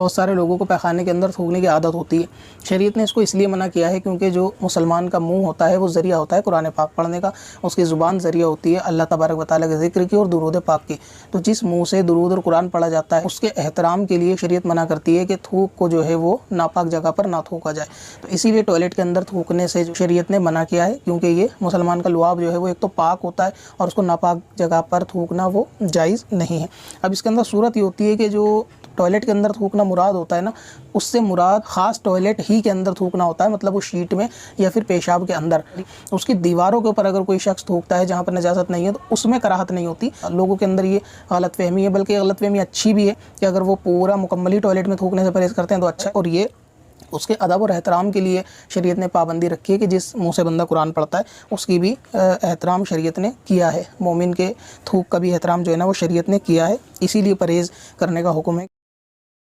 बहुत सारे लोगों को पैखाने के अंदर थूकने की आदत होती है। शरीयत ने इसको इसलिए मना किया है क्योंकि जो मुसलमान का मुंह होता है वो ज़रिया होता है कुरान पाक पढ़ने का, उसकी ज़ुबान ज़रिया होती है अल्लाह तबारक व तआला के ज़िक्र की और दुरूद पाक की। तो जिस मुंह से दुरूद और कुरान पढ़ा जाता है उसके एहतराम के लिए शरीयत मना करती है कि थूक को जो है वो नापाक जगह पर ना थूका जाए। तो इसीलिए टॉयलेट के अंदर थूकने से शरीयत ने मना किया है, क्योंकि ये मुसलमान का लुआब जो है वो एक तो पाक होता है और उसको नापाक जगह पर थूकना वो जायज़ नहीं है। अब इसके अंदर सूरत ये होती है कि जो टॉयलेट के अंदर थूकना मुराद होता है ना, उससे मुराद ख़ास टॉयलेट ही के अंदर थूकना होता है, मतलब वो शीट में या फिर पेशाब के अंदर। उसकी दीवारों के ऊपर अगर कोई शख्स थूकता है जहाँ पर नजासत नहीं है तो उसमें कराहत नहीं होती। लोगों के अंदर ये गलतफहमी है, बल्कि गलतफहमी अच्छी भी है कि अगर वो पूरा मुकम्मल ही टॉयलेट में थूकने से परहेज़ करते हैं तो अच्छा है। और ये उसके अदब और एहतराम के लिए शरीयत ने पाबंदी रखी है कि जिस मुँह से बंदा कुरान पढ़ता है उसकी भी एहतराम शरीयत ने किया है। मोमिन के थूक का भी एहतराम जो है ना वो शरीयत ने किया है, इसीलिए परहेज़ करने का हुक्म है।